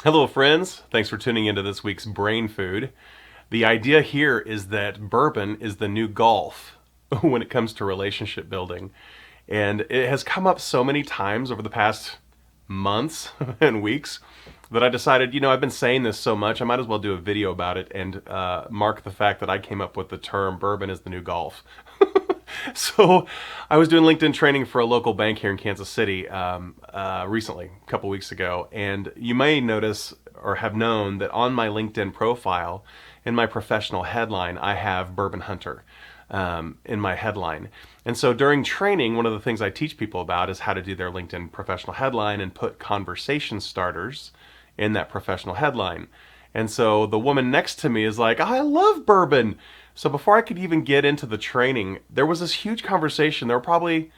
Hello, friends. Thanks for tuning into this week's Brain Food. The idea here is that bourbon is the new golf when it comes to relationship building. And it has come up so many times over the past months and weeks that I decided, I've been saying this so much, I might as well do a video about it and mark the fact that I came up with the term bourbon is the new golf. So I was doing LinkedIn training for a local bank here in Kansas City recently, a couple weeks ago, and you may notice or have known that on my LinkedIn profile, in my professional headline, I have Bourbon Hunter in my headline. And so during training, one of the things I teach people about is how to do their LinkedIn professional headline and put conversation starters in that professional headline. And so the woman next to me is like, I love bourbon. So before I could even get into the training, there was this huge conversation. There were probably,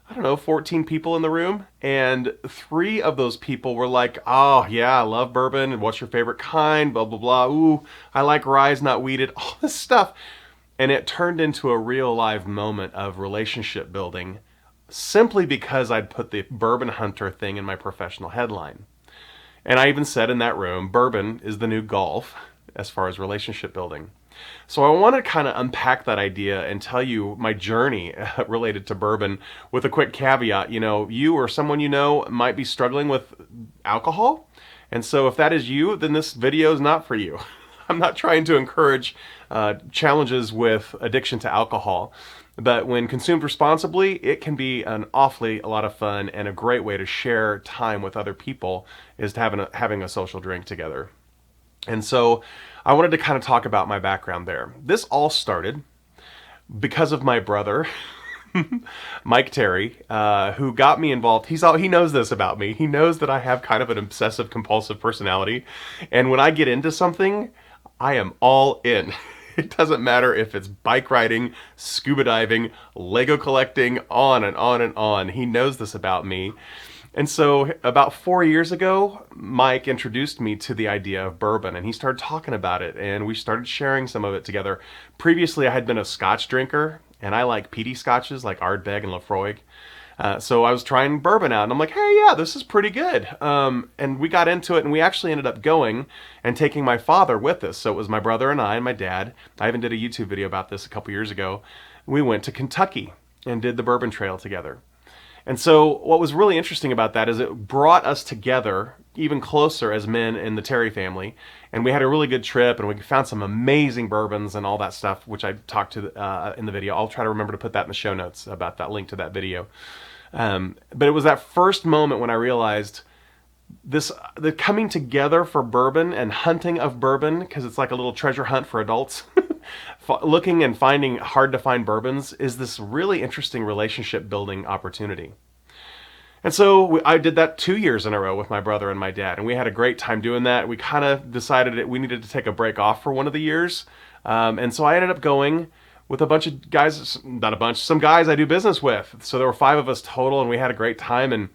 I don't know, 14 people in the room. And 3 of those people were like, oh, yeah, I love bourbon. And what's your favorite kind? Blah, blah, blah. Ooh, I like rye, not weeded. All this stuff. And it turned into a real live moment of relationship building simply because I'd put the Bourbon Hunter thing in my professional headline. And I even said in that room, bourbon is the new golf as far as relationship building. So I want to kind of unpack that idea and tell you my journey related to bourbon with a quick caveat. You or someone you know might be struggling with alcohol. And so if that is you, then this video is not for you. I'm not trying to encourage challenges with addiction to alcohol. But when consumed responsibly, it can be an awfully a lot of fun, and a great way to share time with other people is to having a social drink together. And so I wanted to kind of talk about my background there. This all started because of my brother, Mike Terry, who got me involved. He knows this about me. He knows that I have kind of an obsessive compulsive personality. And when I get into something, I am all in. It doesn't matter if it's bike riding, scuba diving, Lego collecting, on and on and on. He knows this about me. And so about 4 years ago, Mike introduced me to the idea of bourbon, and he started talking about it, and we started sharing some of it together. Previously, I had been a Scotch drinker, and I like peaty Scotches like Ardbeg and Lafroig. So I was trying bourbon out, and I'm like, hey, yeah, this is pretty good. And we got into it, and we actually ended up going and taking my father with us. So it was my brother and I and my dad. I even did a YouTube video about this a couple years ago. We went to Kentucky and did the Bourbon Trail together. And so what was really interesting about that is it brought us together even closer as men in the Terry family. And we had a really good trip, and we found some amazing bourbons and all that stuff, which I talked to in the video. I'll try to remember to put that in the show notes about that link to that video. But it was that first moment when I realized the coming together for bourbon and hunting of bourbon, because it's like a little treasure hunt for adults. Looking and finding hard to find bourbons is this really interesting relationship building opportunity. And so I did that 2 years in a row with my brother and my dad, and we had a great time doing that. We kind of decided that we needed to take a break off for one of the years. And so I ended up going with a bunch of guys, not a bunch, some guys I do business with. So there were 5 of us total, and we had a great time. And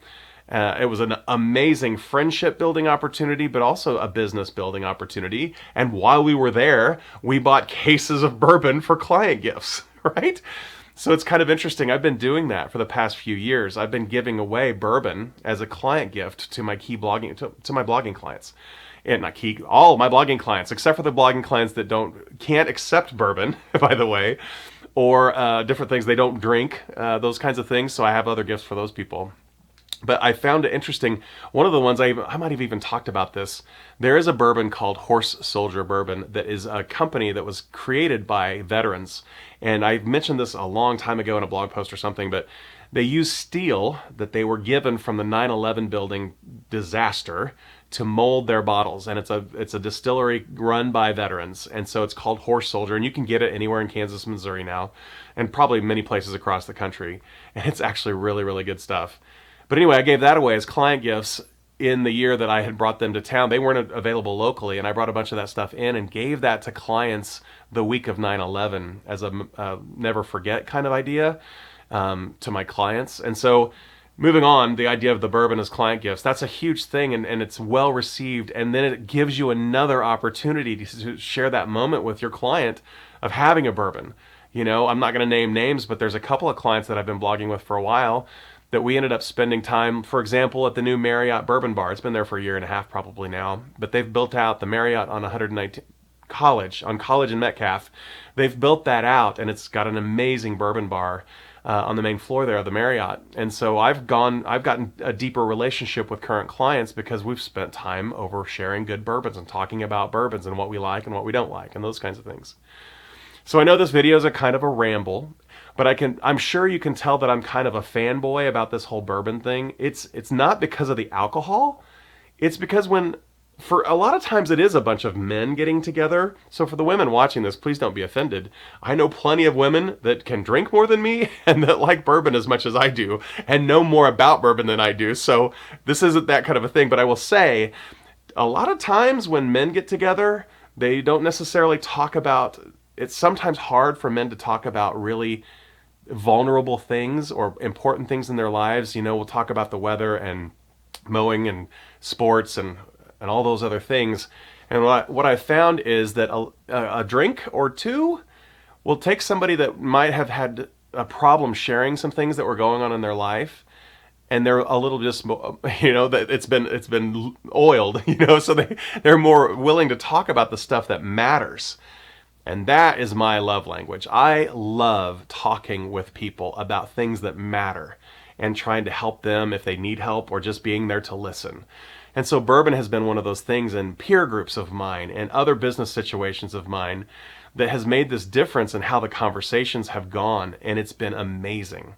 it was an amazing friendship building opportunity, but also a business building opportunity. And while we were there, we bought cases of bourbon for client gifts, right? So it's kind of interesting. I've been doing that for the past few years. I've been giving away bourbon as a client gift to my key blogging, to my blogging clients. And not key, all my blogging clients, except for the blogging clients that can't accept bourbon, by the way, or different things they don't drink, those kinds of things. So I have other gifts for those people. But I found it interesting. One of the ones I might have even talked about this. There is a bourbon called Horse Soldier Bourbon that is a company that was created by veterans. And I mentioned this a long time ago in a blog post or something, but they use steel that they were given from the 9/11 building disaster to mold their bottles. And it's a distillery run by veterans. And so it's called Horse Soldier. And you can get it anywhere in Kansas, Missouri now, and probably many places across the country. And it's actually really, really good stuff. But anyway, I gave that away as client gifts in the year that I had brought them to town. They weren't available locally, and I brought a bunch of that stuff in and gave that to clients the week of 9/11 as a never forget kind of idea to my clients. And so moving on, the idea of the bourbon as client gifts, that's a huge thing, and it's well received. And then it gives you another opportunity to share that moment with your client of having a bourbon. I'm not going to name names, but there's a couple of clients that I've been blogging with for a while that we ended up spending time, for example, at the new Marriott Bourbon Bar. It's been there for a year and a half probably now, but they've built out the Marriott on 119 College and Metcalf. They've built that out, and it's got an amazing bourbon bar on the main floor there of the Marriott. And so I've gotten a deeper relationship with current clients because we've spent time over sharing good bourbons and talking about bourbons and what we like and what we don't like and those kinds of things. So I know this video is a kind of a ramble, but I'm sure you can tell that I'm kind of a fanboy about this whole bourbon thing. It's not because of the alcohol. It's because for a lot of times it is a bunch of men getting together. So for the women watching this, please don't be offended. I know plenty of women that can drink more than me and that like bourbon as much as I do and know more about bourbon than I do. So this isn't that kind of a thing, but I will say a lot of times when men get together, they don't necessarily talk about, it's sometimes hard for men to talk about really vulnerable things or important things in their lives. You know, we'll talk about the weather and mowing and sports and all those other things. And what I've found is that a drink or two will take somebody that might have had a problem sharing some things that were going on in their life, and they're a little just, you know, that it's been oiled, you know, so they're more willing to talk about the stuff that matters. And that is my love language. I love talking with people about things that matter and trying to help them if they need help or just being there to listen. And so bourbon has been one of those things in peer groups of mine and other business situations of mine that has made this difference in how the conversations have gone, and it's been amazing.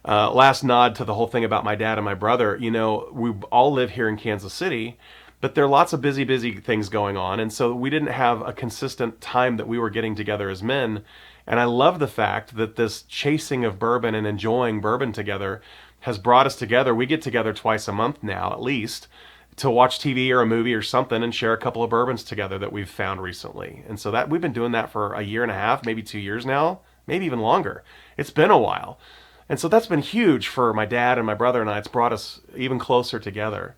Last nod to the whole thing about my dad and my brother. You know, we all live here in Kansas City, but there are lots of busy things going on, and so we didn't have a consistent time that we were getting together as men. And I love the fact that this chasing of bourbon and enjoying bourbon together has brought us together. We get together twice a month now, at least, to watch TV or a movie or something and share a couple of bourbons together that we've found recently. And so that we've been doing that for a year and a half, maybe 2 years now, maybe even longer. It's been a while. And so that's been huge for my dad and my brother and I. It's brought us even closer together.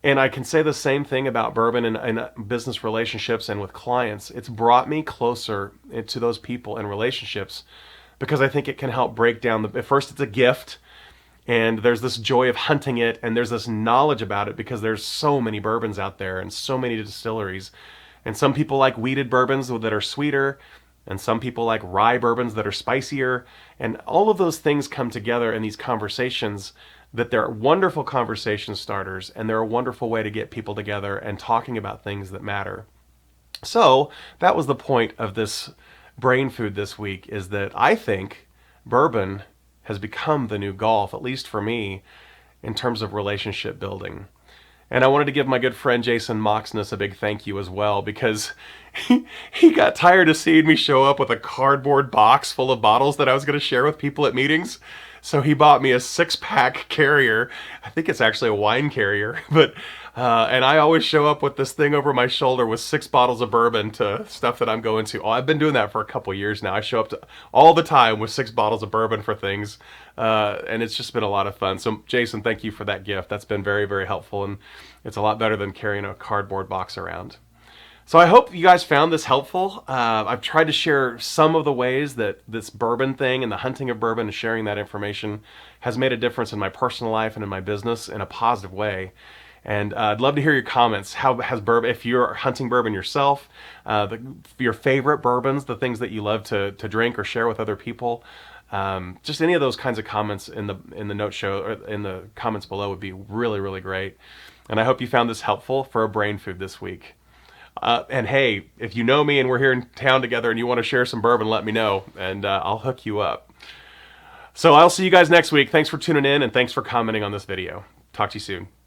And I can say the same thing about bourbon and business relationships and with clients. It's brought me closer to those people and relationships because I think it can help break down at first it's a gift, and there's this joy of hunting it, and there's this knowledge about it because there's so many bourbons out there and so many distilleries. And some people like wheated bourbons that are sweeter, and some people like rye bourbons that are spicier. And all of those things come together in these conversations that they're wonderful conversation starters, and they're a wonderful way to get people together and talking about things that matter. So that was the point of this brain food this week, is that I think bourbon has become the new golf, at least for me, in terms of relationship building. And I wanted to give my good friend Jason Moxness a big thank you as well, because he got tired of seeing me show up with a cardboard box full of bottles that I was going to share with people at meetings. So he bought me a 6-pack carrier. I think it's actually a wine carrier, but and I always show up with this thing over my shoulder with 6 bottles of bourbon to stuff that I'm going to. Oh, I've been doing that for a couple years now. I show up all the time with 6 bottles of bourbon for things, and it's just been a lot of fun. So Jason, thank you for that gift. That's been very, very helpful, and it's a lot better than carrying a cardboard box around. So I hope you guys found this helpful. I've tried to share some of the ways that this bourbon thing and the hunting of bourbon and sharing that information has made a difference in my personal life and in my business in a positive way. And I'd love to hear your comments. How has bourbon, if you're hunting bourbon yourself, your favorite bourbons, the things that you love to drink or share with other people, just any of those kinds of comments in the note show or in the comments below would be really, really great. And I hope you found this helpful for a brain food this week. And hey, if you know me and we're here in town together and you want to share some bourbon, let me know, and I'll hook you up. So I'll see you guys next week. Thanks for tuning in, and thanks for commenting on this video. Talk to you soon.